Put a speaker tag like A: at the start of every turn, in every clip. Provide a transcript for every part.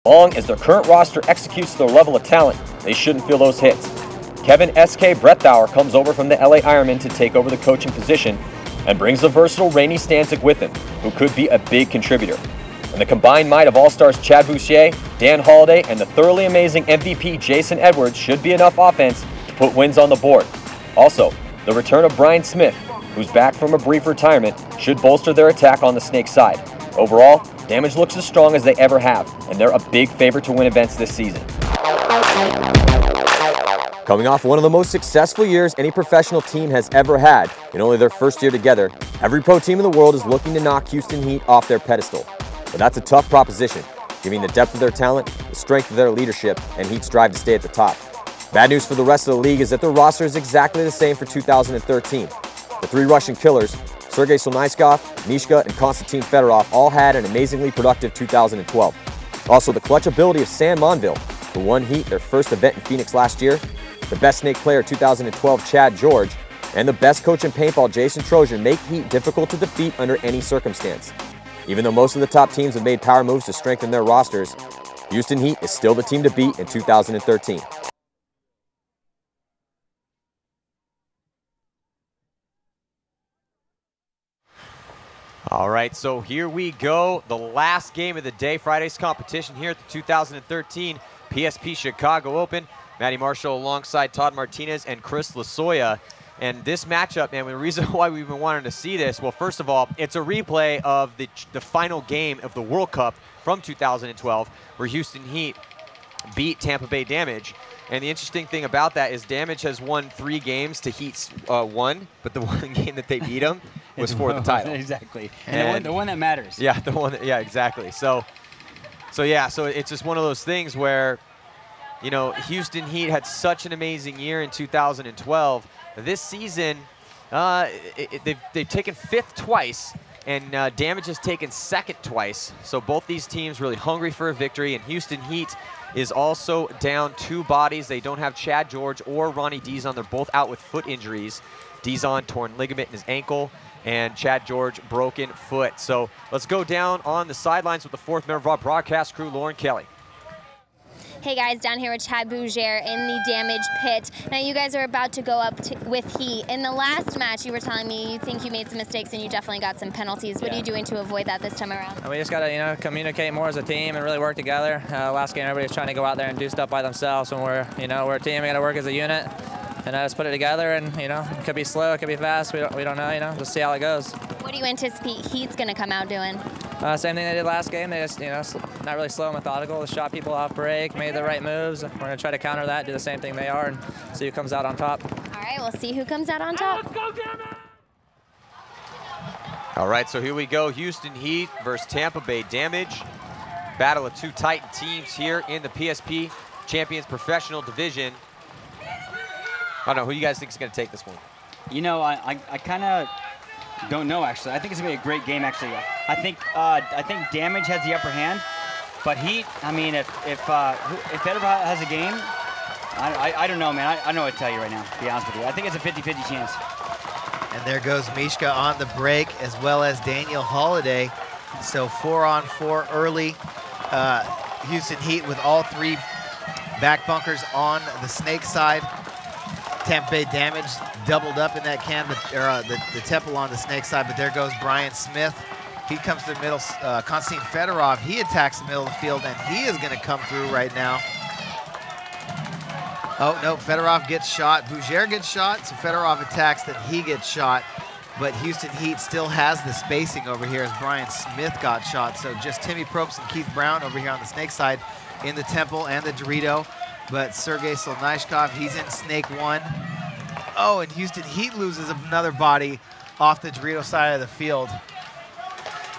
A: long as their current roster executes their level of talent, they shouldn't feel those hits. Kevin S.K. Brettauer comes over from the LA Ironman to take over the coaching position and brings the versatile Rainey Stanczyk with him, who could be a big contributor. And the combined might of All-Stars Chad Boucher, Dan Holliday, and the thoroughly amazing MVP Jason Edwards should be enough offense to put wins on the board. Also, the return of Brian Smith, who's back from a brief retirement, should bolster their attack on the Snake side. Overall, Damage looks as strong as they ever have, and they're a big favorite to win events this season. Coming off one of the most successful years any professional team has ever had in only their first year together, every pro team in the world is looking to knock Houston Heat off their pedestal. But that's a tough proposition, given the depth of their talent, the strength of their leadership, and Heat's drive to stay at the top. Bad news for the rest of the league is that their roster is exactly the same for 2013. The three Russian killers, Sergei Solnitskov, Mishka, and Konstantin Fedorov, all had an amazingly productive 2012. Also, the clutch ability of Sam Monville, who won Heat their first event in Phoenix last year, the best Snake player 2012 Chad George, and the best coach in paintball Jason Trojan make Heat difficult to defeat under any circumstance. Even though most of the top teams have made power moves to strengthen their rosters, Houston Heat is still the team to beat in 2013.
B: All right, so here we go. The last game of the day, Friday's competition here at the 2013 PSP Chicago Open. Matty Marshall alongside Todd Martinez and Chris Lasoya. And this matchup, man, the reason why we've been wanting to see this, well, first of all, it's a replay of the final game of the World Cup from 2012, where Houston Heat beat Tampa Bay Damage. And the interesting thing about that is Damage has won 3 games to Heat's 1, but the one game that they beat them was for the title.
C: Exactly. And the one that matters.
B: Yeah, the one that, yeah, exactly. So it's just one of those things where, you know, Houston Heat had such an amazing year in 2012. This season, they've taken 5th twice, and Damage has taken 2nd twice. So both these teams really hungry for a victory, and Houston Heat is also down 2 bodies. They don't have Chad George or Ronnie Dizon. They're both out with foot injuries. Dizon torn ligament in his ankle, and Chad George broken foot. So let's go down on the sidelines with the 4th member of our broadcast crew, Lauren Kelly.
D: Hey guys, down here with Chad Bouger in the Damage pit. Now you guys are about to go up with Heat. In the last match, you were telling me you think you made some mistakes and you definitely got some penalties. What are you doing to avoid that this time around?
E: And we just got to, you know, communicate more as a team and really work together. Last game, everybody's trying to go out there and do stuff by themselves. When we're a team, we got to work as a unit and just put it together. And you know, it could be slow, it could be fast. We don't know. You know, just see how it goes.
D: What do you anticipate Heat's going to come out doing?
E: Same thing they did last game. They just, you know, not really slow and methodical. They shot people off break, made the right moves. We're going to try to counter that, do the same thing they are, and see who comes out on top.
D: All right, we'll see who comes out on top.
C: Let's go, Damage!
B: All right, so here we go. Houston Heat versus Tampa Bay Damage. Battle of 2 Titan teams here in the PSP Champions Professional Division. I don't know, who you guys think is going to take this one?
C: You know, I kind of don't know, actually. I think it's going to be a great game, actually. I think Damage has the upper hand, but Heat, I mean, if Fedorov has a game, I don't know, man. I don't know what to tell you right now, to be honest with you. I think it's a 50-50 chance.
F: And there goes Mishka on the break, as well as Daniel Holliday. So 4-on-4 early. Houston Heat with all 3 back bunkers on the Snake side. Tampa Bay Damage doubled up in that can, the temple on the Snake side, but there goes Brian Smith. He comes to the middle. Konstantin Fedorov, he attacks the middle of the field, and he is going to come through right now. Oh, no, Fedorov gets shot. Bouger gets shot, so Fedorov attacks, then he gets shot. But Houston Heat still has the spacing over here as Brian Smith got shot. So just Timmy Probst and Keith Brown over here on the Snake side in the temple and the Dorito. But Sergei Solnitskov, he's in Snake 1. Oh, and Houston Heat loses another body off the Dorito side of the field.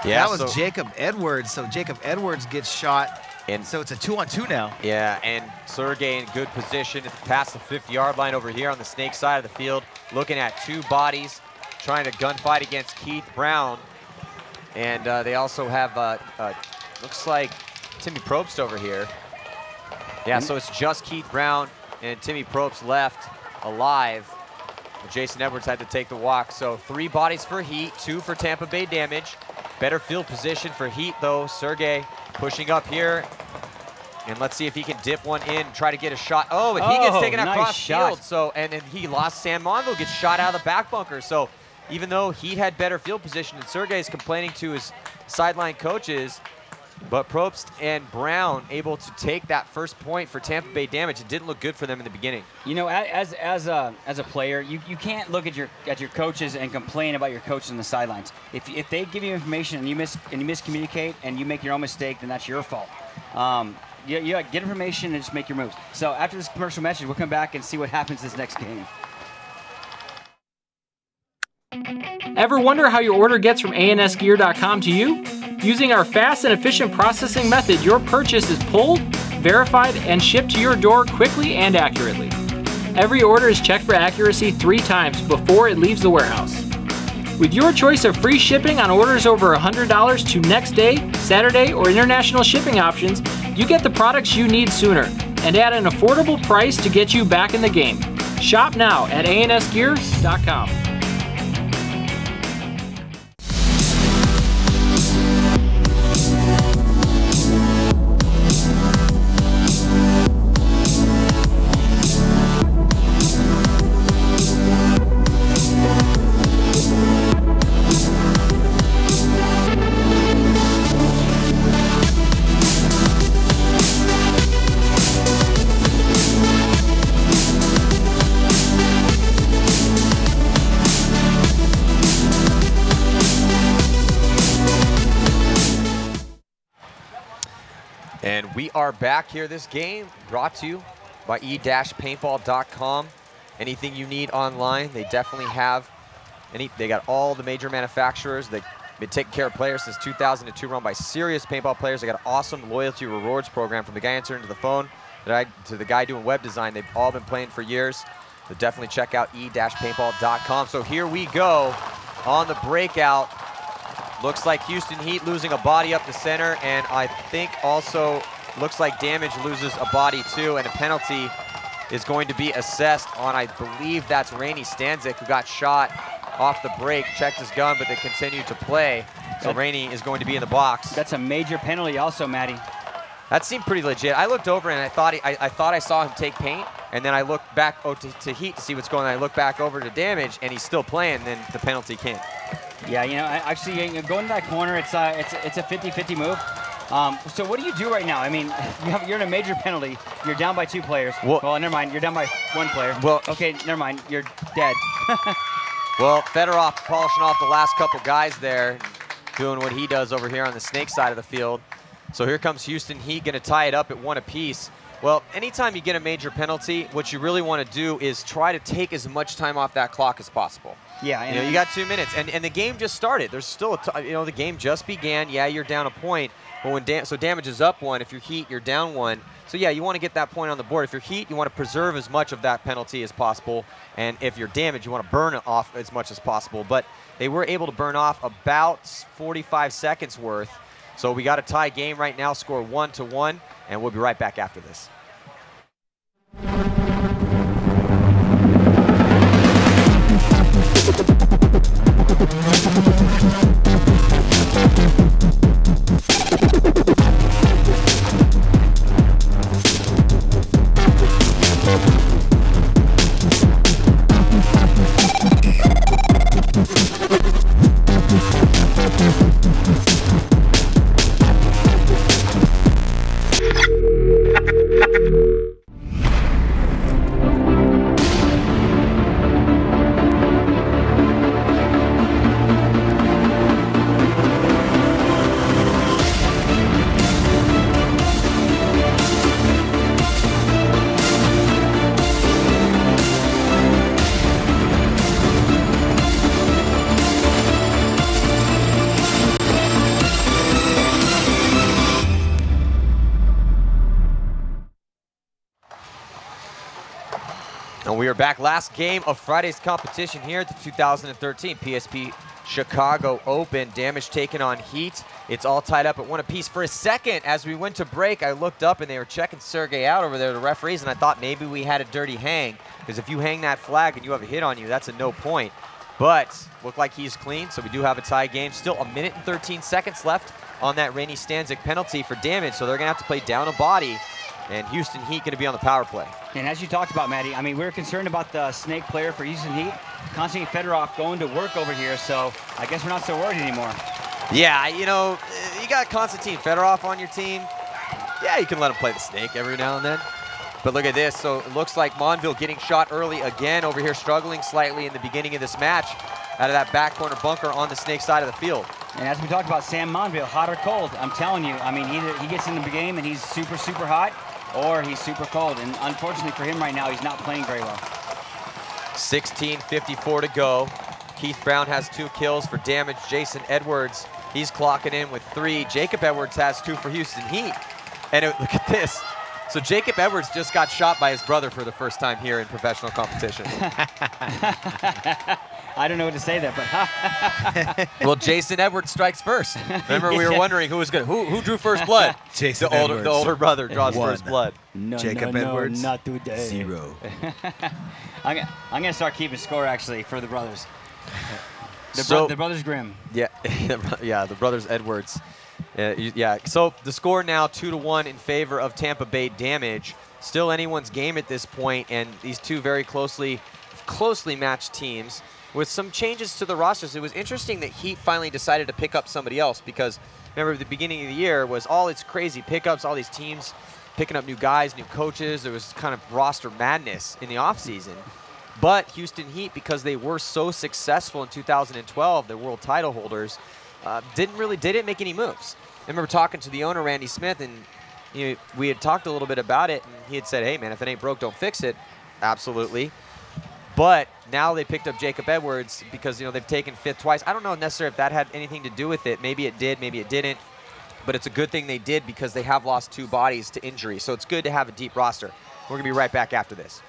F: Yeah, that was Jacob Edwards. So Jacob Edwards gets shot. And so it's a 2-on-2 now.
B: Yeah, and Sergei in good position past the 50-yard line over here on the Snake side of the field, looking at 2 bodies, trying to gunfight against Keith Brown. And they also have, looks like Timmy Probst over here. Yeah, so it's just Keith Brown and Timmy Probst left alive. Jason Edwards had to take the walk. So 3 bodies for Heat, 2 for Tampa Bay Damage. Better field position for Heat, though. Sergei pushing up here. And let's see if he can dip one in and try to get a shot. Oh, and he gets taken
C: nice
B: across
C: shot.
B: field. So, and he lost San Monville, gets shot out of the back bunker. So even though he had better field position, and Sergey's complaining to his sideline coaches, but Probst and Brown able to take that first point for Tampa Bay Damage. It didn't look good for them in the beginning.
C: You know, as a player, you can't look at your coaches and complain about your coaches on the sidelines. If they give you information and you miscommunicate and you make your own mistake, then that's your fault. You get information and just make your moves. So after this commercial message, we'll come back and see what happens this next game.
G: Ever wonder how your order gets from ansgear.com to you? Using our fast and efficient processing method, your purchase is pulled, verified, and shipped to your door quickly and accurately. Every order is checked for accuracy 3 times before it leaves the warehouse. With your choice of free shipping on orders over $100 to next day, Saturday, or international shipping options, you get the products you need sooner and at an affordable price to get you back in the game. Shop now at ansgear.com.
B: And we are back here. This game brought to you by e-paintball.com. Anything you need online, they definitely have. They got all the major manufacturers. They've been taking care of players since 2002, run by serious paintball players. They got an awesome loyalty rewards program from the guy answering to the phone to the guy doing web design. They've all been playing for years. So definitely check out e-paintball.com. So here we go on the breakout. Looks like Houston Heat losing a body up the center, and I think also looks like Damage loses a body too, and a penalty is going to be assessed on, I believe that's Rainey Stanzik, who got shot off the break, checked his gun, but they continued to play. So Rainey is going to be in the box.
C: That's a major penalty also, Matty.
B: That seemed pretty legit. I looked over and I thought I saw him take paint, and then I looked back to Heat to see what's going on. I looked back over to Damage, and he's still playing, then the penalty came.
C: Yeah, you know, actually going to that corner, it's a 50-50 move. So what do you do right now? I mean, you're in a major penalty. You're down by 2 players. Well, never mind. You're down by 1 player.
B: Well,
C: okay, never mind. You're dead.
B: Well, Fedorov polishing off the last couple guys there, doing what he does over here on the Snake side of the field. So here comes Houston Heat, going to tie it up at 1 apiece. Well, anytime you get a major penalty, what you really want to do is try to take as much time off that clock as possible.
C: Yeah,
B: you know, you got 2 minutes, and the game just started. There's still the game just began. Yeah, you're down a point, but when so Damage is up 1. If you're Heat, you're down 1. So yeah, you want to get that point on the board. If you're Heat, you want to preserve as much of that penalty as possible, and if you're Damage, you want to burn it off as much as possible. But they were able to burn off about 45 seconds worth. So we got a tie game right now, score 1-1, and we'll be right back after this. And we are back. Last game of Friday's competition here at the 2013 PSP Chicago Open. Damage taken on Heat. It's all tied up at 1 apiece. For a second, as we went to break, I looked up and they were checking Sergey out over there, the referees, and I thought maybe we had a dirty hang, because if you hang that flag and you have a hit on you, that's a no point. But looked like he's clean, so we do have a tie game. Still 1 minute and 13 seconds left on that Rainey Stanzik penalty for Damage, so they're going to have to play down a body And Houston Heat going to be on the power play.
C: And as you talked about, Maddie, I mean, we were concerned about the snake player for Houston Heat, Konstantin Fedorov, going to work over here, so I guess we're not so worried anymore.
B: Yeah, you know, you got Konstantin Fedorov on your team. Yeah, you can let him play the snake every now and then. But look at this. So it looks like Monville getting shot early again over here, struggling slightly in the beginning of this match out of that back corner bunker on the snake side of the field.
C: And as we talked about, Sam Monville, hot or cold, I'm telling you, I mean, either he gets into the game and he's super, super hot, or he's super cold. And unfortunately for him right now, he's not playing very well.
B: 16:54 to go. Keith Brown has 2 kills for damage. Jason Edwards, he's clocking in with 3. Jacob Edwards has 2 for Houston Heat. And look at this. So Jacob Edwards just got shot by his brother for the first time here in professional competition.
C: I don't know what to say there, but
B: well, Jason Edwards strikes first. Remember, we were wondering who was good. Who drew first blood?
F: Jason
B: Edwards. The older brother draws first blood.
C: No,
F: Jacob Edwards,
C: not today.
F: 0.
C: I'm gonna start keeping score actually for the brothers. The brothers Grimm.
B: Yeah, yeah, the brothers Edwards. Yeah, so the score now 2-1 in favor of Tampa Bay Damage. Still anyone's game at this point, and these two very closely matched teams with some changes to the rosters. It was interesting that Heat finally decided to pick up somebody else because remember the beginning of the year was all its crazy pickups, all these teams picking up new guys, new coaches. There was kind of roster madness in the offseason. But Houston Heat, because they were so successful in 2012, their world title holders, didn't make any moves. I remember talking to the owner, Randy Smith, and we had talked a little bit about it, and he had said, hey, man, if it ain't broke, don't fix it. Absolutely. But now they picked up Jacob Edwards because, they've taken 5th twice. I don't know necessarily if that had anything to do with it. Maybe it did, maybe it didn't. But it's a good thing they did because they have lost 2 bodies to injury. So it's good to have a deep roster. We're going to be right back after this.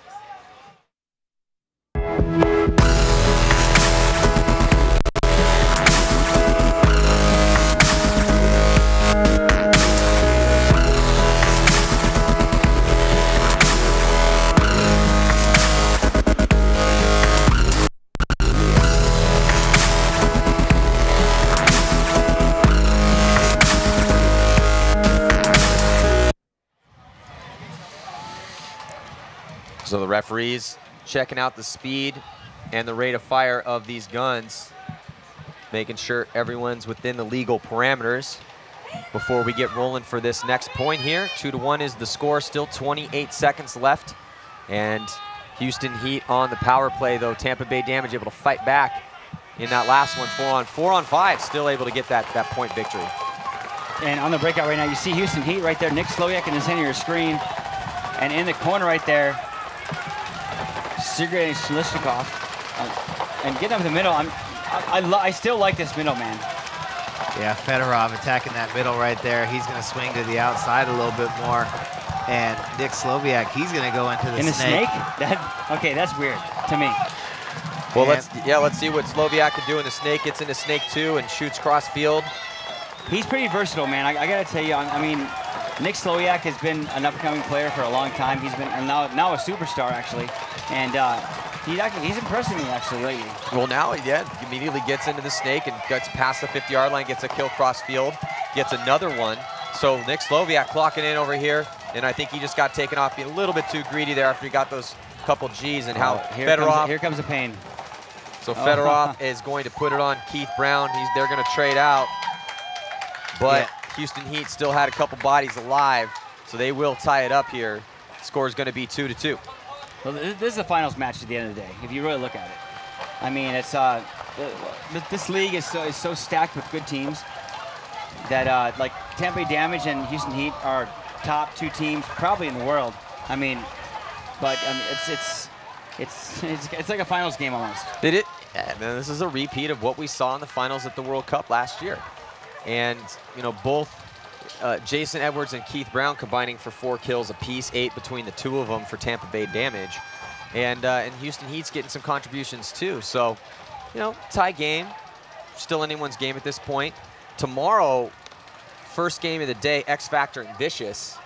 B: So the referees checking out the speed and the rate of fire of these guns, making sure everyone's within the legal parameters before we get rolling for this next point here. 2-1 is the score, still 28 seconds left. And Houston Heat on the power play, though. Tampa Bay Damage able to fight back in that last one, 4-on-5, still able to get that point victory.
C: And on the breakout right now, you see Houston Heat right there, Nick Slowiak in the center of your screen. And in the corner right there, Sergei Shlishnikov, and getting up in the middle. I still like this middle, man.
F: Yeah, Fedorov attacking that middle right there. He's going to swing to the outside a little bit more, and Nick Slowiak, he's going to go into the snake.
C: Okay, that's weird to me.
B: Well, let's see what Slowiak can do in the snake. Gets into snake 2 and shoots cross field.
C: He's pretty versatile, man. I got to tell you, I mean, Nick Slowiak has been an upcoming player for a long time. He's been now a superstar, actually. And he's impressing me, actually, lately.
B: Well, now, yeah, he immediately gets into the snake and gets past the 50-yard line, gets a kill cross field, gets another one. So Nick Slowiak clocking in over here, and I think he just got taken off, being a little bit too greedy there after he got those couple G's. And how Fedorov.
C: Here comes the pain.
B: So Fedorov is going to put it on Keith Brown. They're going to trade out. But Houston Heat still had a couple bodies alive, so they will tie it up here. Score is going to be 2-2.
C: Well, this is a finals match at the end of the day, if you really look at it. I mean, it's this league is so stacked with good teams that like Tampa Bay Damage and Houston Heat are top 2 teams probably in the world. I mean, but it's like a finals game almost.
B: Yeah, man, this is a repeat of what we saw in the finals at the World Cup last year. And, both Jason Edwards and Keith Brown combining for 4 kills apiece, 8 between the 2 of them for Tampa Bay Damage. And Houston Heat's getting some contributions too. So, tie game, still anyone's game at this point. Tomorrow, first game of the day, X Factor and Vicious.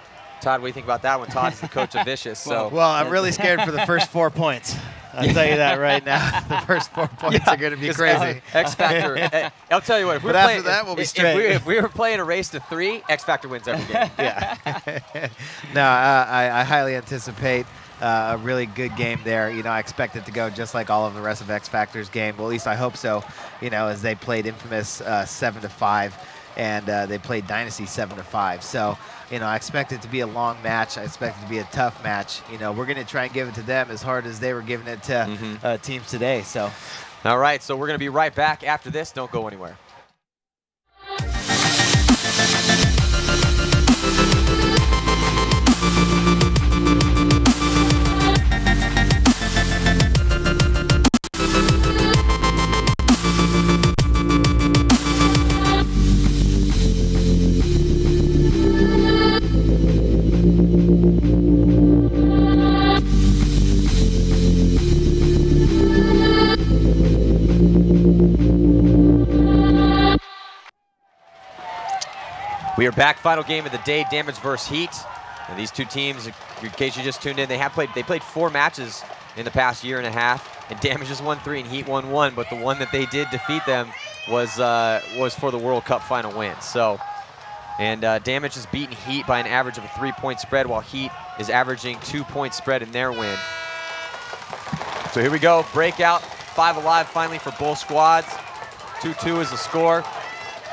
B: Todd, what do you think about that one? Todd's the coach of Vicious.
F: Well, I'm really scared for the first 4 points. I'll tell you that right now. The first 4 points are going to be crazy.
B: X Factor. I'll tell you what. If
F: but after that, we'll be straight.
B: If we were playing a race to 3, X Factor wins every game.
F: Yeah. No, I highly anticipate a really good game there. You know, I expect it to go just like all of the rest of X Factor's game. Well, at least I hope so. You know, as they played Infamous 7-5, and they played Dynasty 7-5. So, you know, I expect it to be a long match. I expect it to be a tough match. You know, we're going to try and give it to them as hard as they were giving it to teams today. So,
B: all right. So we're going to be right back after this. Don't go anywhere. We are back, final game of the day, Damage versus Heat. And these two teams, in case you just tuned in, they played 4 matches in the past year and a half, and Damage has won 3 and Heat won 1, but the one that they did defeat them was for the World Cup final win. So, and Damage has beaten Heat by an average of a 3-point spread, while Heat is averaging 2-point spread in their win. So here we go, breakout, 5 alive finally for both squads. 2-2 is the score.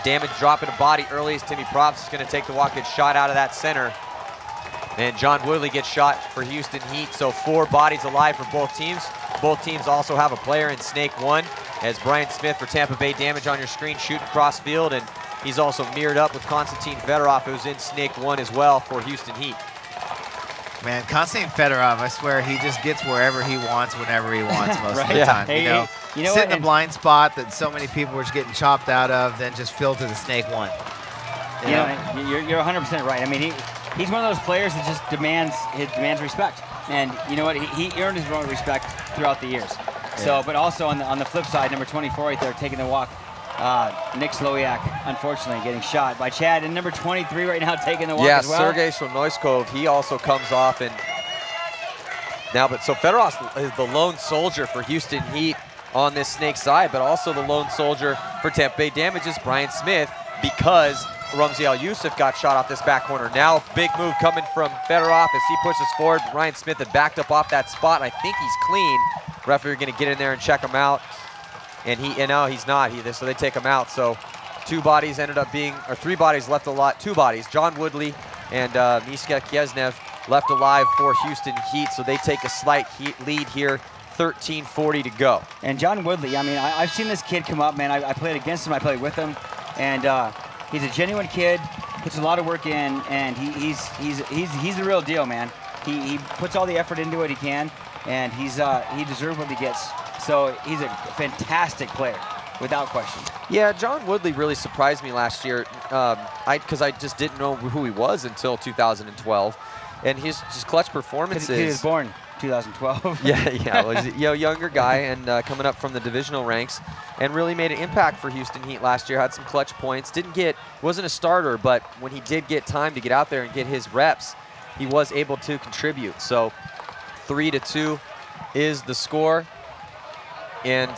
B: Damage dropping a body early as Timmy Props is going to take the walk, get shot out of that center. And John Woodley gets shot for Houston Heat, so 4 bodies alive for both teams. Both teams also have a player in Snake 1, as Brian Smith for Tampa Bay Damage on your screen shooting cross field, and he's also mirrored up with Konstantin Fedorov, who's in Snake 1 as well for Houston Heat.
F: Man, Konstantin Fedorov, I swear he just gets wherever he wants, whenever he wants most
C: right.
F: of the time.
C: Hey,
F: you know, sit in the blind spot that so many people were just getting chopped out of, then just fill to the Snake 1.
C: You're 100% right. I mean, he's one of those players that just demands respect, and you know what? He earned his own respect throughout the years. Yeah. So, but also on the flip side, number 24 right there taking the walk. Nick Slowiak, unfortunately, getting shot by Chad, and number 23 right now taking the walk as well.
B: Sergei Shlonoiskov, he also comes off, and now, but so Fedorov is the lone soldier for Houston Heat on this Snake side, but also the lone soldier for Tampa Bay Damage is Brian Smith, because Ramzi Al-Yusuf got shot off this back corner. Now, big move coming from Fedorov as he pushes forward. Ryan Smith had backed up off that spot. I think he's clean. Referee going to get in there and check him out. And no, he's not. So they take him out. So 2 bodies ended up being, or 3 bodies left alive. 2 bodies, John Woodley and Miska Kiesnev left alive for Houston Heat. So they take a slight lead here, 13:40 to go.
C: And John Woodley, I mean, I've seen this kid come up, man. I played against him, I played with him, and he's a genuine kid, puts a lot of work in, and he's the real deal, man. He puts all the effort into it he can, and he deserves what he gets. So he's a fantastic player, without question.
B: Yeah, John Woodley really surprised me last year, because I just didn't know who he was until 2012, and his clutch performances.
C: He was born 2012.
B: yeah, was a younger guy and coming up from the divisional ranks, and really made an impact for Houston Heat last year. Had some clutch points. Wasn't a starter, but when he did get time to get out there and get his reps, he was able to contribute. So 3-2 is the score. And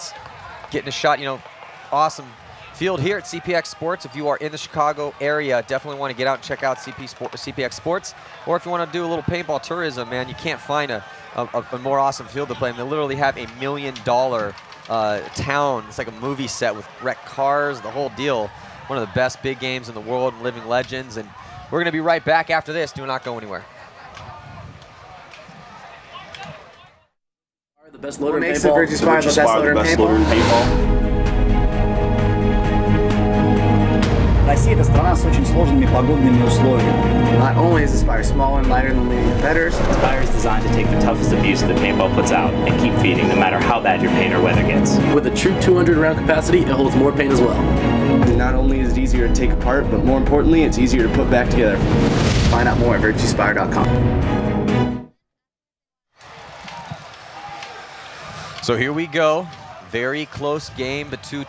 B: getting a shot, awesome field here at CPX Sports. If you are in the Chicago area, definitely want to get out and check out CPX Sports. Or if you want to do a little paintball tourism, man, you can't find a more awesome field to play in. They literally have $1 million town. It's like a movie set with wrecked cars, the whole deal. One of the best big games in the world and living legends. And we're going to be right back after this. Do not go anywhere.
H: The best loader in paintball. What makes the best loader in paintball? Россия – это страна с очень сложными погодными условиями. Not only is Aspire smaller and lighter than leading competitors, Aspire is designed to take the toughest abuse that paintball puts out and keep feeding no matter how bad your paint or weather gets. With a true 200 round capacity, it holds more paint as well. Not only is it easier to take apart, but more importantly, it's easier to put back together. Find out more at virtuespire.com.
B: So here we go. Very close game between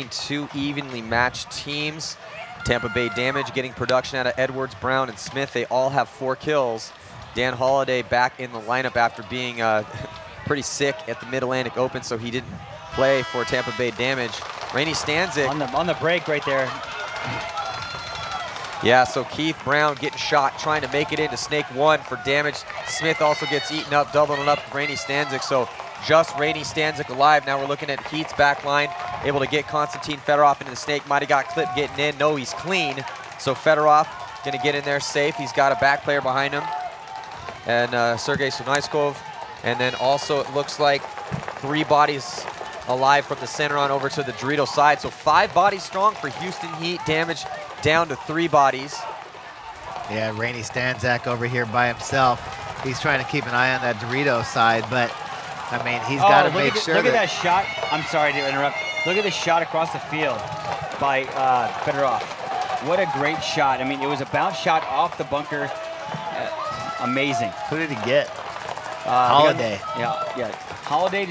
B: 2 evenly matched teams. Tampa Bay Damage getting production out of Edwards, Brown, and Smith. They all have 4 kills. Dan Holliday back in the lineup after being pretty sick at the Mid-Atlantic Open, so he didn't play for Tampa Bay Damage. Rainey Stanzik.
C: On the break right there.
B: Yeah, so Keith Brown getting shot, trying to make it into Snake 1 for Damage. Smith also gets eaten up, doubling up Rainey Stanzik. So just Rainey Stanzik alive. Now we're looking at Heat's back line, able to get Konstantin Fedorov into the Snake. Might have got clipped getting in. No, he's clean. So Fedorov gonna get in there safe. He's got a back player behind him. And Sergey Sunaiskov. And then also it looks like 3 bodies alive from the center on over to the Dorito side. So 5 bodies strong for Houston Heat. Damage down to 3 bodies.
F: Yeah, Rainey Stanzik over here by himself. He's trying to keep an eye on that Dorito side, but I mean, he's got to make sure.
C: Look at that shot. I'm sorry to interrupt. Look at the shot across the field by Fedorov. What a great shot. I mean, it was a bounce shot off the bunker. Amazing.
F: Who did he get? Holiday.
C: Yeah. Holiday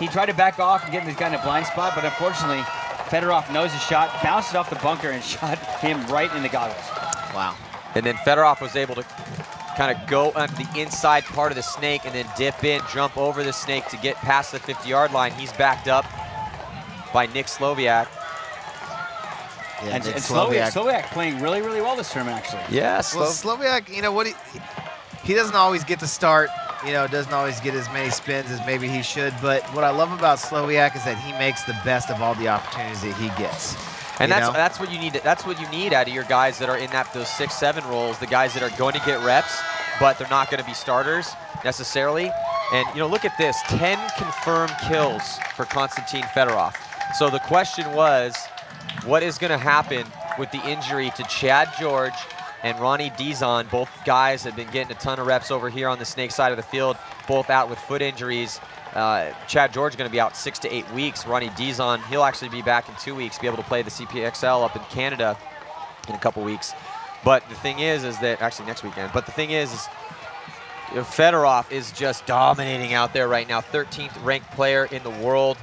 C: he tried to back off and get this guy in a blind spot, but unfortunately, Fedorov knows his shot, bounced it off the bunker, and shot him right in the goggles.
F: Wow.
B: And then Fedorov was able to kind of go onto the inside part of the Snake and then dip in, jump over the Snake to get past the 50-yard line. He's backed up by Nick Slowiak.
F: Yeah,
C: and Slowiak playing really, really well this tournament, actually.
B: Yeah,
F: well, Slowiak, you know what, he doesn't always get to start, you know, doesn't always get as many spins as maybe he should, but what I love about Slowiak is that he makes the best of all the opportunities that he gets.
B: And that's what you need. That's what you need out of your guys that are in those 6-7 roles, the guys that are going to get reps, but they're not going to be starters necessarily. And you know, look at this: 10 confirmed kills for Konstantin Fedorov. So the question was, what is going to happen with the injury to Chad George and Ronnie Dizon? Both guys have been getting a ton of reps over here on the Snake side of the field, both out with foot injuries. Chad George is going to be out 6 to 8 weeks. Ronnie Dizon, he'll actually be back in 2 weeks, be able to play the CPXL up in Canada in a couple weeks. But the thing is that, actually next weekend, but the thing is Fedorov is just dominating out there right now. 13th ranked player in the world.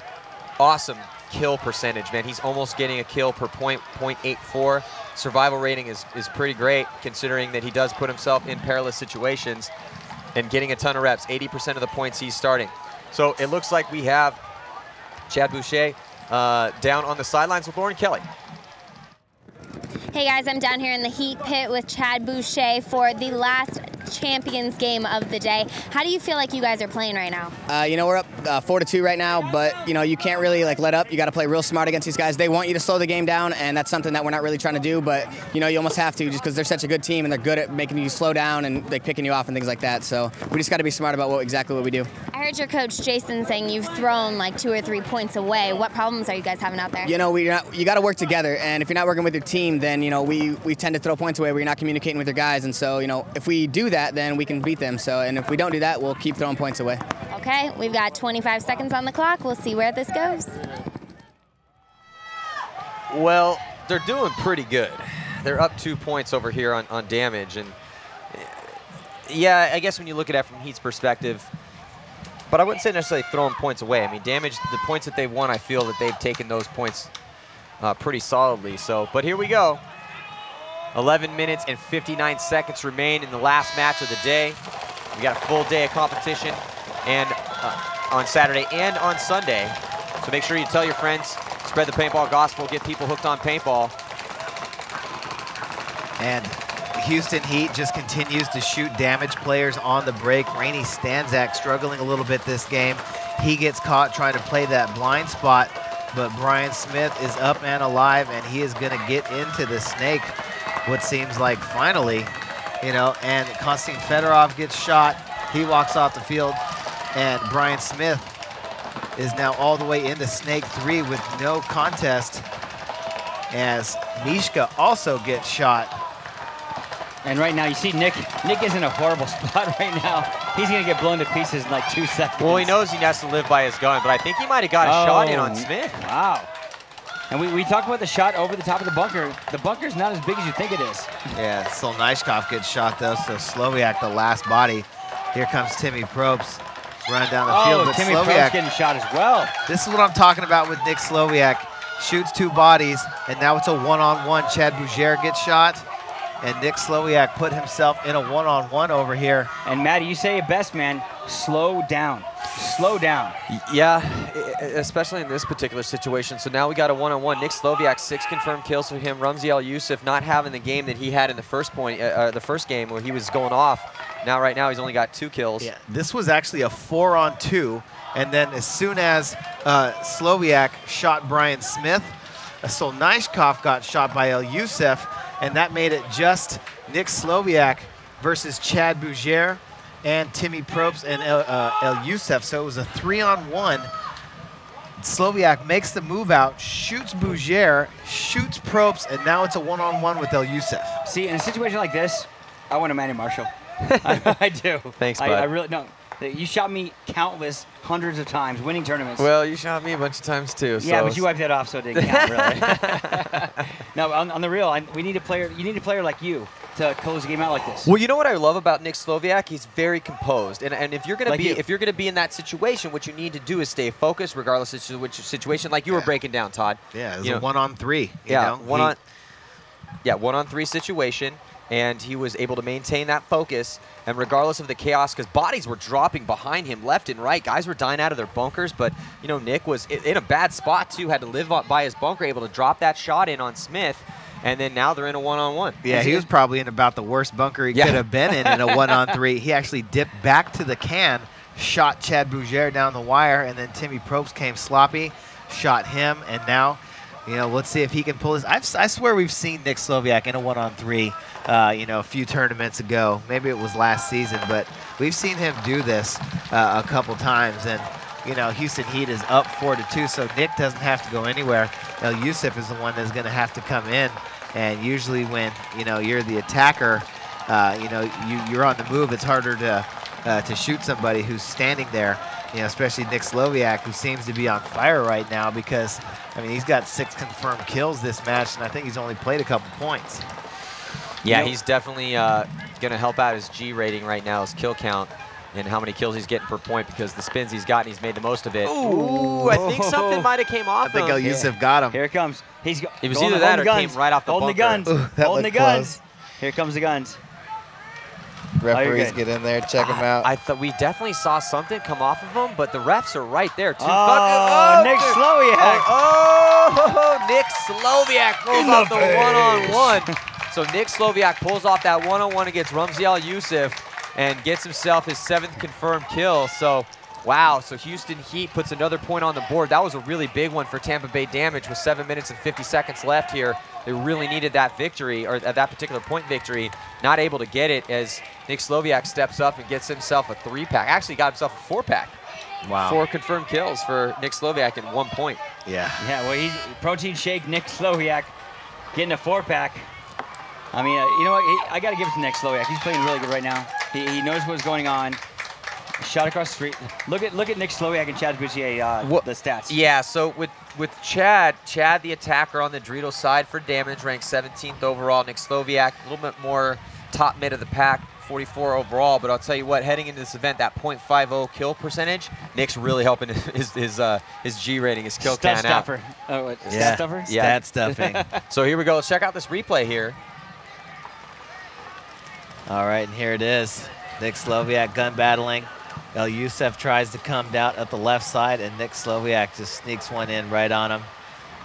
B: Awesome kill percentage, man. He's almost getting a kill per point, 0.84. Survival rating is pretty great, considering that he does put himself in perilous situations and getting a ton of reps, 80% of the points he's starting. So it looks like we have Chad Boucher down on the sidelines with Lauren Kelly.
D: Hey guys, I'm down here in the Heat pit with Chad Boucher for the last Champions game of the day. How do you feel like you guys are playing right now?
I: You know, we're up 4-2 right now, but you know, you can't really let up. You got to play real smart against these guys. They want you to slow the game down, and that's something that we're not really trying to do, but you know, you almost have to, just because they're such a good team and they're good at making you slow down and picking you off and things like that. So we just got to be smart about exactly what we do.
D: I heard your coach Jason saying you've thrown like 2 or 3 points away. What problems are you guys having out there?
I: You know, you got to work together, and if you're not working with your team, then you know, we tend to throw points away where you're not communicating with your guys, and so you know, if we do that, then we can beat them. So, and if we don't do that, we'll keep throwing points away.
D: Okay, we've got 25 seconds on the clock. We'll see where this goes.
B: Well, they're doing pretty good. They're up 2 points over here on damage, and yeah, I guess when you look at it from Heat's perspective, but I wouldn't say necessarily throwing points away. I mean, damage, the points that they've won, I feel that they've taken those points pretty solidly. So, but here we go. 11 minutes and 59 seconds remain in the last match of the day. We got a full day of competition and on Saturday and on Sunday. So make sure you tell your friends, spread the paintball gospel, get people hooked on paintball.
F: And Houston Heat just continues to shoot damage players on the break. Rainey Stanzik struggling a little bit this game. He gets caught trying to play that blind spot, but Brian Smith is up and alive, and he is gonna get into the Snake, what seems like finally, you know, and Konstantin Fedorov gets shot. He walks off the field, and Brian Smith is now all the way into Snake 3 with no contest, as Mishka also gets shot.
C: And right now, you see Nick is in a horrible spot right now. He's going to get blown to pieces in like 2 seconds.
B: Well, he knows he has to live by his gun, but I think he might have got a shot in on Smith.
C: Wow. And we talked about the shot over the top of the bunker. The bunker's not as big as you think it is.
F: Yeah, Solnishkov gets shot though, so Slowiak, the last body. Here comes Timmy Probst running down the field. But
C: Timmy Probst getting shot as well.
F: This is what I'm talking about with Nick Slowiak. Shoots 2 bodies, and now it's a one-on-one. Chad Boucher gets shot, and Nick Slowiak put himself in a one-on-one over here.
C: And Maddie, you say it best, man. Slow down. slow down.
B: Yeah, especially in this particular situation. So now we got a one-on-one. Nick Slowiak, 6 confirmed kills for him. Ramzi Al-Yusuf not having the game that he had in the first game where he was going off. Now, right now, he's only got 2 kills.
F: Yeah, this was actually a 4-on-2, and then as soon as Slowiak shot Brian Smith, Solnishkov got shot by Al-Yusuf, and that made it just Nick Slowiak versus Chad Bougere and Timmy Probst and Al-Yusuf. So it was a 3-on-1. Slowiak makes the move out, shoots Bougere, shoots Probst, and now it's a 1-on-1 with Al-Yusuf.
C: See, in a situation like this, I want a Manny Marshall. I do.
B: Thanks, bud.
C: I really, no. You shot me countless, hundreds of times, winning tournaments.
B: Well, you shot me a bunch of times too.
C: Yeah,
B: so
C: but you wiped that off, so it didn't count, really. No, on the real, we need a player. You need a player like you to close the game out like this.
B: Well, you know what I love about Nick Slowiak? He's very composed, and if you're gonna be in that situation, what you need to do is stay focused, regardless of which situation. Like you were breaking down, Todd.
F: Yeah, it was a 1-on-3.
B: Yeah, one-on-3 situation. And he was able to maintain that focus, and regardless of the chaos, because bodies were dropping behind him left and right. Guys were dying out of their bunkers, but, you know, Nick was in a bad spot, too, had to live by his bunker, able to drop that shot in on Smith, and then now they're in a 1-on-1.
F: Yeah, he was probably in about the worst bunker he could have been in a 1-on-3. He actually dipped back to the can, shot Chad Bougere down the wire, and then Timmy Probst came sloppy, shot him, and now, you know, let's see if he can pull this. I swear we've seen Nick Slowiak in a 1-on-3. You know, a few tournaments ago. Maybe it was last season, but we've seen him do this a couple times. And, you know, Houston Heat is up 4-2, so Nick doesn't have to go anywhere. Al-Yusuf is the one that's going to have to come in. And usually when, you know, you're the attacker, you know, you're on the move, it's harder to shoot somebody who's standing there, you know, especially Nick Slowiak, who seems to be on fire right now because, I mean, he's got 6 confirmed kills this match, and I think he's only played a couple points.
B: Yeah, he's definitely going to help out his G rating right now, his kill count, and how many kills he's getting per point because the spins he's gotten, he's made the most of it. Ooh, I think something might have came off
F: I think Al-Yusuf got him.
C: Here it comes.
B: It was either that or came right off the bunker.
C: Holding the guns.
F: Ooh,
C: holding the guns. Here comes the guns.
F: Referees get in there, check them out.
B: I thought we definitely saw something come off of him, but the refs are right there, too.
C: Nick Slowiak.
B: Nick Slowiak pulls off the 1-on-1. So Nick Slowiak pulls off that 1-on-1 against Ramzi Al-Yusuf and gets himself his 7th confirmed kill. So, wow. So Houston Heat puts another point on the board. That was a really big one for Tampa Bay Damage with 7 minutes and 50 seconds left here. They really needed that victory, or that particular point victory. Not able to get it as Nick Slowiak steps up and gets himself a 3-pack. Actually got himself a 4-pack.
F: Wow.
B: 4 confirmed kills for Nick Slowiak in 1 point.
F: Yeah.
C: Yeah, well, he's protein shake Nick Slowiak getting a 4-pack. I mean, you know what? I got to give it to Nick Slowiak. He's playing really good right now. He knows what's going on. Shot across the street. Look at Nick Slowiak and Chad Bougere, the stats.
B: Yeah, so with Chad the attacker on the Dorito side for damage, ranked 17th overall. Nick Slowiak, a little bit more top mid of the pack, 44 overall. But I'll tell you what, heading into this event, that .50 kill percentage, Nick's really helping his G rating, his kill count out.
C: Oh, what,
F: yeah.
C: Stat stuffer?
F: Yeah. Stat stuffing.
B: So here we go. Let's check out this replay here.
F: All right, and here it is. Nick Slowiak gun battling. Al-Yusuf tries to come down at the left side, and Nick Slowiak just sneaks one in right on him.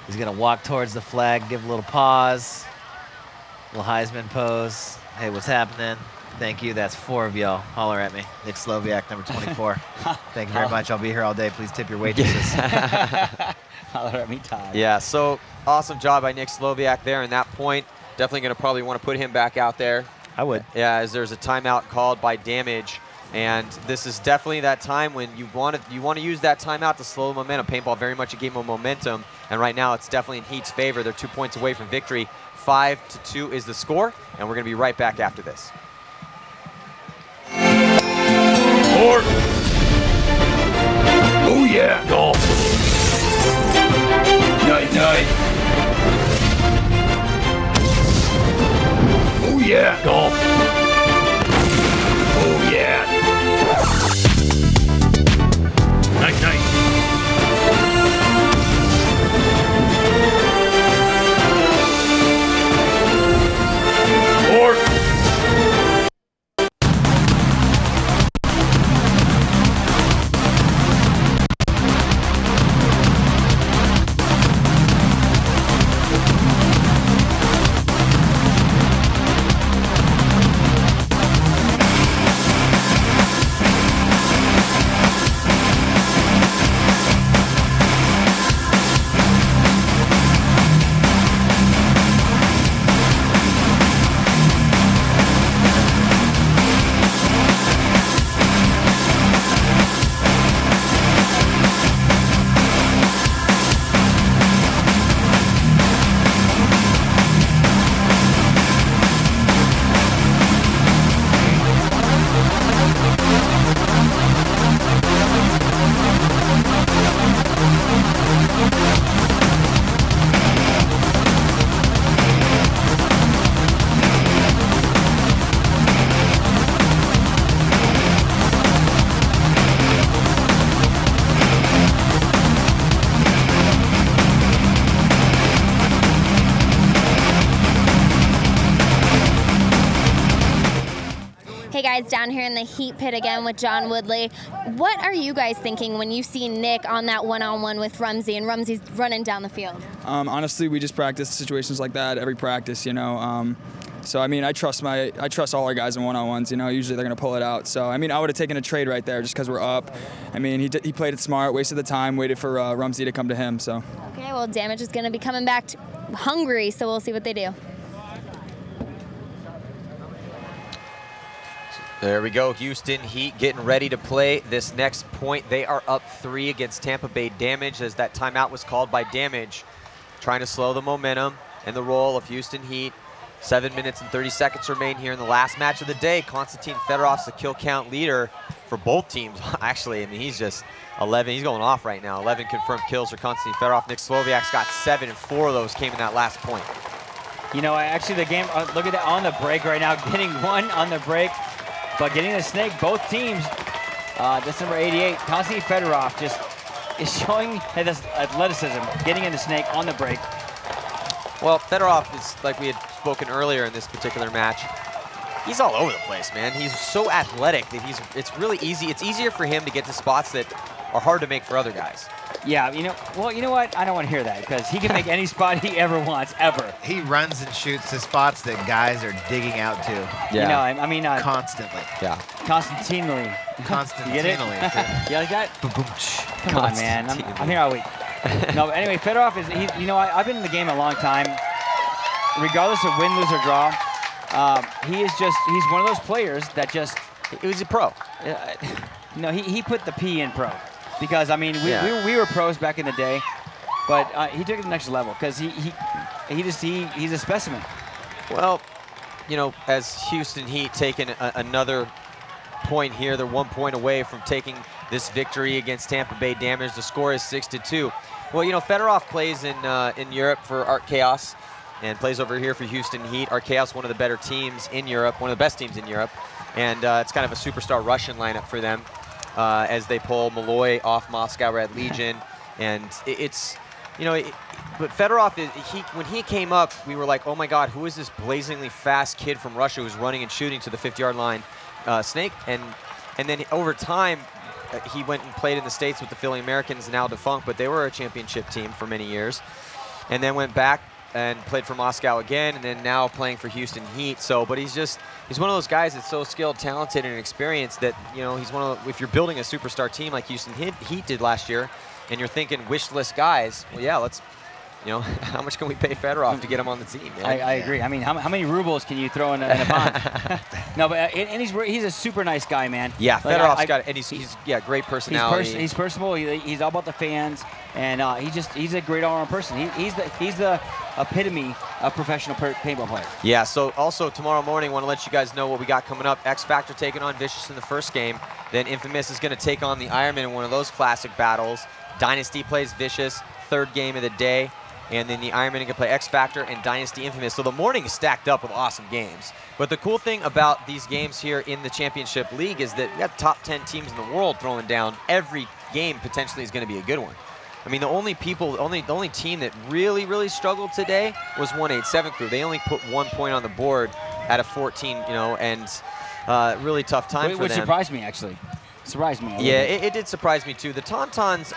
F: He's going to walk towards the flag, give a little pause, little Heisman pose. Hey, what's happening? Thank you. That's 4 of y'all. Holler at me. Nick Slowiak, number 24. Thank you very much. I'll be here all day. Please tip your waitresses.
C: Holler at me, Todd.
B: Yeah, so awesome job by Nick Slowiak there in that point. Definitely going to probably want to put him back out there.
F: I would.
B: Yeah, as there's a timeout called by Damage. And this is definitely that time when you want to use that timeout to slow the momentum. Paintball very much a game of momentum, and right now it's definitely in Heat's favor. They're 2 points away from victory. 5-2 is the score, and we're going to be right back after this.
J: Or oh yeah, golf. Night night. Oh yeah, golf. Oh yeah. Night night. Or
D: down here in the heat pit again with John Woodley. What are you guys thinking when you see Nick on that one-on-one with Rumsey and Rumsey's running down the field?
K: Honestly, we just practice situations like that every practice, you know. So, I mean, I trust all our guys in one-on-ones, you know. Usually they're going to pull it out. So, I mean, I would have taken a trade right there just because we're up. I mean, he played it smart, wasted the time, waited for Rumsey to come to him, so.
D: Okay, well, Damage is going to be coming back hungry, so we'll see what they do.
B: There we go, Houston Heat getting ready to play this next point. They are up 3 against Tampa Bay Damage as that timeout was called by Damage, trying to slow the momentum and the roll of Houston Heat. 7 minutes and 30 seconds remain here in the last match of the day. Konstantin Fedorov's the kill count leader for both teams. Actually, I mean, he's just 11. He's going off right now. 11 confirmed kills for Konstantin Fedorov. Nick Sloviak's got 7, and 4 of those came in that last point.
C: You know, actually the game, look at that on the break right now, getting 1 on the break, but getting the snake, both teams. That's number 88, Konstantin Fedorov just is showing his athleticism, getting in the snake on the break.
B: Well, Fedorov is, like we had spoken earlier in this particular match, he's all over the place, man. He's so athletic that it's really easy. It's easier for him to get to spots that are hard to make for other guys.
C: Yeah, you know what? I don't want to hear that because he can make any spot he ever wants, ever.
F: He runs and shoots to spots that guys are digging out to.
B: Yeah.
C: You know, I mean,
F: constantly.
B: Yeah.
C: Constantinely.
F: Constantinely.
C: You get it? You like that? Come on, man. I'm here all week. No, but anyway, Fedorov is, you know, I've been in the game a long time. Regardless of win, lose, or draw, he's one of those players that just,
B: he was a pro.
C: No, he put the P in pro. Because, I mean, we were pros back in the day, but he took it to the next level because he's a specimen.
B: Well, you know, as Houston Heat taking another point here, they're 1 point away from taking this victory against Tampa Bay Damage. The score is 6-2. Well, you know, Fedorov plays in Europe for Art Chaos and plays over here for Houston Heat. Art Chaos, one of the better teams in Europe, one of the best teams in Europe, and it's kind of a superstar Russian lineup for them. As they pull Malloy off Moscow Red Legion, and it's, you know, but Fedorov, when he came up, we were like, oh my God, who is this blazingly fast kid from Russia who's running and shooting to the 50-yard line, Snake, and then over time, he went and played in the States with the Philly Americans, now defunct, but they were a championship team for many years, and then went back and played for Moscow again, and then now playing for Houston Heat. So, but he's one of those guys that's so skilled, talented, and experienced that, you know, he's one of the, if you're building a superstar team like Houston Heat did last year, and you're thinking wish list guys, well, yeah, let's, you know, how much can we pay Fedorov to get him on the team, man?
C: I agree. I mean, how many rubles can you throw in a pond? No, but and he's a super nice guy, man.
B: Yeah, Fedorov's got, and he's great personality.
C: He's personable. He's all about the fans, and he's a great all-around person. He's the epitome of professional paintball player.
B: Yeah. So also tomorrow morning, want to let you guys know what we got coming up. X Factor taking on Vicious in the first game. Then Infamous is going to take on the Ironman in one of those classic battles. Dynasty plays Vicious, third game of the day. And then the Ironman can play X Factor and Dynasty Infamous. So the morning is stacked up with awesome games. But the cool thing about these games here in the Championship League is that we got top 10 teams in the world throwing down. Every game potentially is going to be a good one. I mean, the only team that really struggled today was 187 Crew. They only put 1 point on the board out of 14, you know, and really tough time for them.
C: Which surprised me, actually. Surprised me.
B: Yeah, it did surprise me too. The Tauntauns,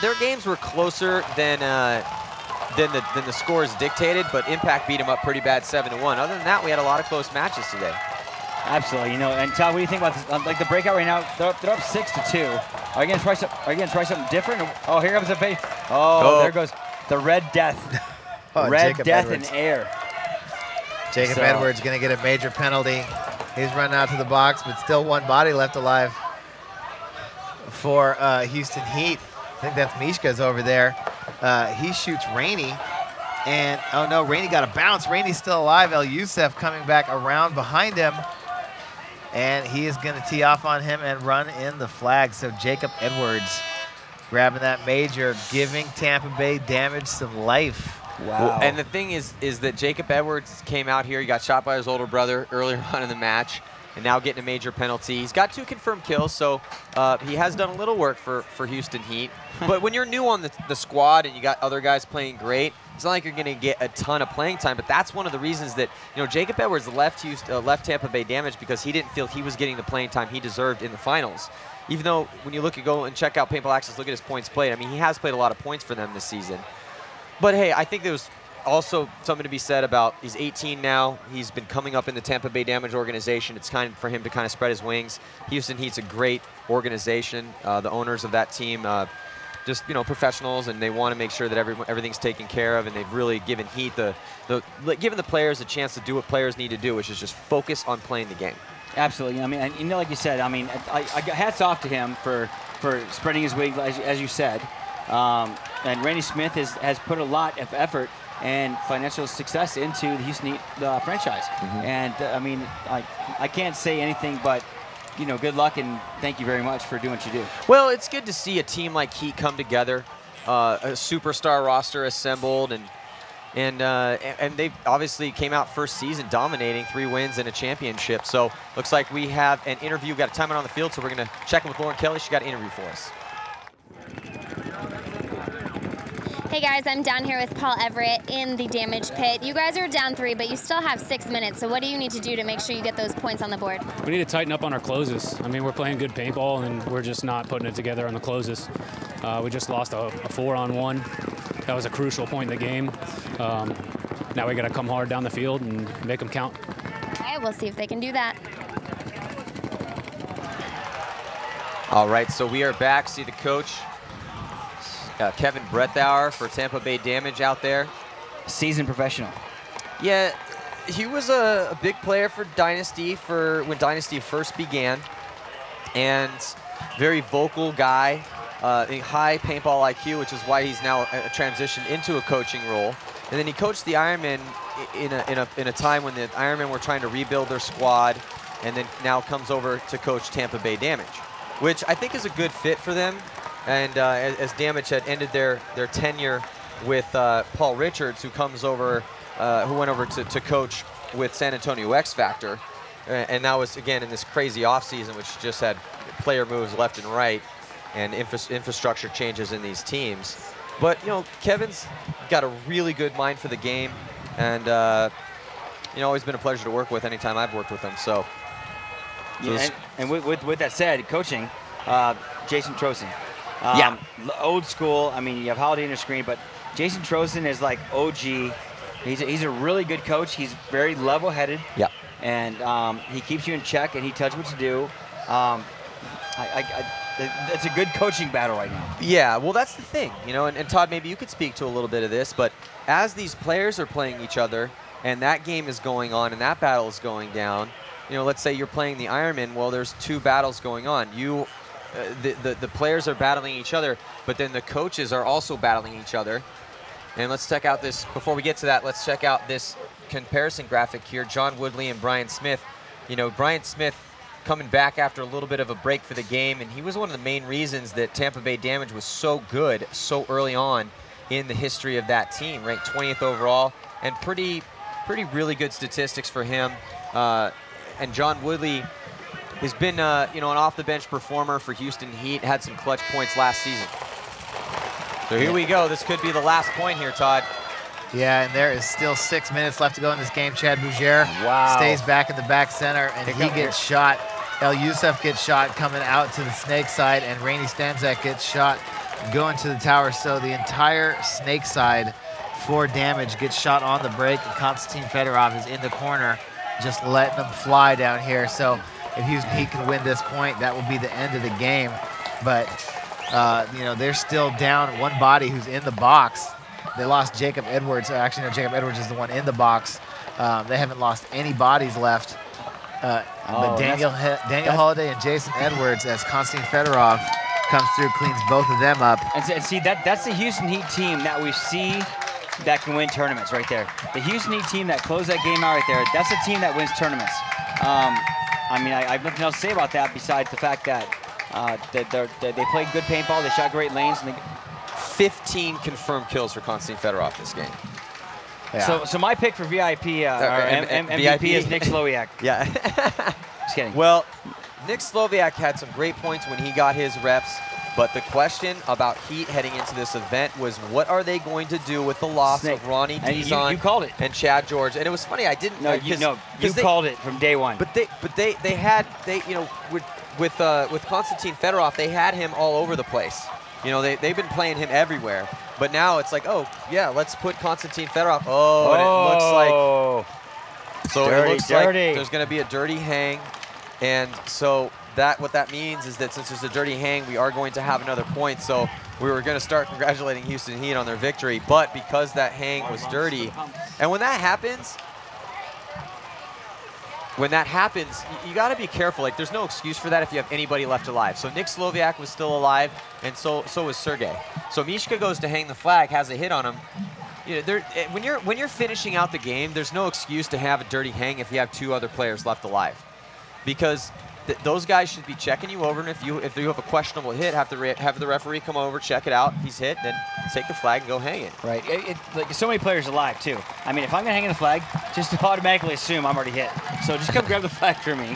B: their games were closer than the scores dictated, but Impact beat them up pretty bad 7-1. Other than that, we had a lot of close matches today.
C: Absolutely. You know, and Todd, what do you think about this? Like the breakout right now, they're up 6-2. Are you gonna try something different? Oh, here comes the face. Oh, there goes the Red Death. Red Death in air.
F: Jacob Edwards gonna get a major penalty. He's running out to the box, but still one body left alive for Houston Heat. I think that's Mishka's over there. He shoots Rainey, and oh no, Rainey got a bounce. Rainey's still alive. El Youssef coming back around behind him, and he is going to tee off on him and run in the flag. So Jacob Edwards grabbing that major, giving Tampa Bay Damage some life.
C: Wow.
B: Well, and the thing is that Jacob Edwards came out here. He got shot by his older brother earlier on in the match. and now getting a major penalty. He's got 2 confirmed kills, so he has done a little work for Houston Heat. But when you're new on the squad and you got other guys playing great, it's not like you're going to get a ton of playing time. But that's one of the reasons that Jacob Edwards left Tampa Bay Damage, because he didn't feel he was getting the playing time he deserved in the finals. Even though when you go and check out Paintball Access, look at his points played. I mean, he has played a lot of points for them this season. But hey, I think there was also something to be said about he's 18 now. He's been coming up in the Tampa Bay Damage organization. It's time for him to kind of spread his wings. Houston Heat's a great organization. The owners of that team, just professionals, and they want to make sure that everything's taken care of. And they've really given Heat given the players a chance to do what players need to do, which is just focus on playing the game.
C: Absolutely. I mean, and like you said, I mean, hats off to him for spreading his wings, as you said. And Randy Smith has put a lot of effort and financial success into the Houston Heat franchise. And I mean, I can't say anything but, good luck and thank you very much for doing what you do.
B: Well, it's good to see a team like Heat come together, a superstar roster assembled, and they obviously came out first season dominating, 3 wins and a championship. So looks like we have an interview. We've got a timeout on the field, so we're going to check in with Lauren Kelly. She got an interview for us.
D: Hey guys, I'm down here with Paul Everett in the Damage Pit. You guys are down 3, but you still have 6 minutes. So what do you need to do to make sure you get those points on the board?
L: We need to tighten up on our closes. I mean, we're playing good paintball, and we're just not putting it together on the closes. We just lost a 4-on-1. That was a crucial point in the game. Now we got to come hard down the field and make them count.
D: All right, we'll see if they can do that.
B: All right, so we are back. See the coach, Kevin Brethauer for Tampa Bay Damage out there.
C: Seasoned professional.
B: Yeah, he was a big player for Dynasty when Dynasty first began, and very vocal guy, high paintball IQ, which is why he's now transitioned into a coaching role. And then he coached the Ironmen in a time when the Ironmen were trying to rebuild their squad, and then now comes over to coach Tampa Bay Damage, which I think is a good fit for them. And as Damage had ended their tenure with Paul Richards, who went over to coach with San Antonio X Factor, and that was again in this crazy offseason, which just had player moves left and right, and infrastructure changes in these teams. But Kevin's got a really good mind for the game, and always been a pleasure to work with anytime I've worked with him. So,
C: yeah, and with that said, coaching, Jason Trosen.
B: Yeah.
C: Old school. I mean, you have Holiday on your screen, but Jason Trosen is like OG. He's a really good coach. He's very level-headed.
B: Yeah.
C: And he keeps you in check, and he tells you what to do. It's a good coaching battle right now.
B: Yeah, well, that's the thing, and Todd, maybe you could speak to a little bit of this, but as these players are playing each other, and that game is going on, and that battle is going down, let's say you're playing the Ironman, well, there's 2 battles going on. The players are battling each other, but then the coaches are also battling each other. And let's check out this, before we get to that, let's check out this comparison graphic here. John Woodley and Brian Smith. Brian Smith coming back after a little bit of a break for the game, and he was one of the main reasons that Tampa Bay Damage was so good so early on in the history of that team, ranked 20th overall, and pretty really good statistics for him. And John Woodley has been, an off-the-bench performer for Houston Heat, had some clutch points last season. So here we go. This could be the last point here, Todd.
F: Yeah, and there is still 6 minutes left to go in this game. Chad Bougere stays back in the back center, and he gets shot. El Youssef gets shot coming out to the snake side, and Rainey Stanzak gets shot going to the tower. So the entire snake side for Damage gets shot on the break, and Konstantin Fedorov is in the corner just letting them fly down here. So if Houston Heat can win this point, that will be the end of the game. But, they're still down 1 body who's in the box. They lost Jacob Edwards. Actually, no, Jacob Edwards is the one in the box. They haven't lost any bodies left. But Daniel Holiday and Jason Edwards, as Konstantin Fedorov comes through, cleans both of them up.
C: And see, that's the Houston Heat team that we see that can win tournaments right there. The Houston Heat team that closed that game out right there, that's a team that wins tournaments. I mean, I have nothing else to say about that besides the fact that they played good paintball, they shot great lanes, and
B: 15 confirmed kills for Konstantin Fedorov this game.
C: Yeah. So my pick for VIP, MVP is Nick Slowiak.
B: Yeah.
C: Just kidding.
B: Well, Nick Slowiak had some great points when he got his reps, but the question about Heat heading into this event was what are they going to do with the loss of Ronnie Dizon
C: you called it.
B: and Chad George? And it was funny, I didn't
C: know. You called it from day one.
B: But they you know, with Konstantin Fedorov, they had him all over the place. You know, they've been playing him everywhere. But now it's like, oh, yeah, let's put Konstantin Fedorov. Oh, and it looks like, so it looks like there's going to be a dirty hang. And so what that means is that since there's a dirty hang, we are going to have another point. So we were going to start congratulating Houston Heat on their victory. But because that hang was dirty, and when that happens, you got to be careful. Like, there's no excuse for that if you have anybody left alive. So Nick Slowiak was still alive, and so was Sergey. So Mishka goes to hang the flag, has a hit on him. You know, when you're finishing out the game, there's no excuse to have a dirty hang if you have 2 other players left alive, because those guys should be checking you over, and if you have a questionable hit, have the referee come over, check it out. If he's hit, then take the flag and go hang it.
C: Right. Like, so many players alive too. I mean, if I'm gonna hang the flag, just automatically assume I'm already hit. So just come grab the flag for me.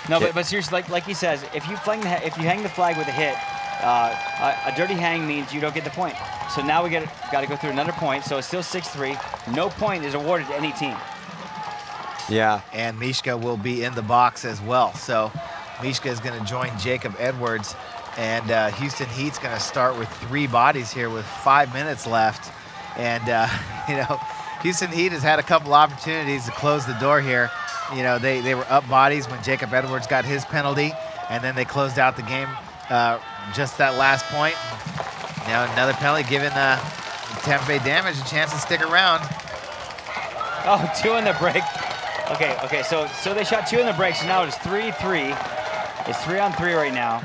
C: No, but seriously, like he says, if you hang the flag with a hit, a dirty hang means you don't get the point. So now we got to go through another point. So it's still 6-3. No point is awarded to any team.
F: Yeah, and Mishka will be in the box as well. So Mishka is going to join Jacob Edwards, and Houston Heat's going to start with 3 bodies here with 5 minutes left. And, you know, Houston Heat has had a couple opportunities to close the door here. You know, they were up bodies when Jacob Edwards got his penalty, and then they closed out the game just that last point. Now another penalty giving Tampa Bay Damage a chance to stick around.
C: Oh, 2 in the break. Okay, so they shot 2 in the break, so now it's 3-3. It's 3-on-3 right now.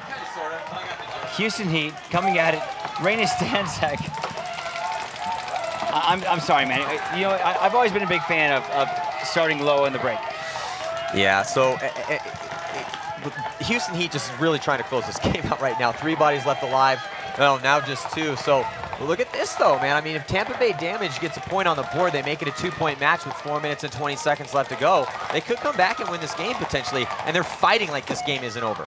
C: Houston Heat coming at it. Raina Stanczak. I'm sorry, man. You know, I've always been a big fan of starting low in the break.
B: Yeah, so Houston Heat just really trying to close this game out right now. 3 bodies left alive. Oh, now just 2. So look at this, though, man. I mean, if Tampa Bay Damage gets a point on the board, they make it a 2-point match with 4 minutes and 20 seconds left to go. They could come back and win this game potentially, and they're fighting like this game isn't over.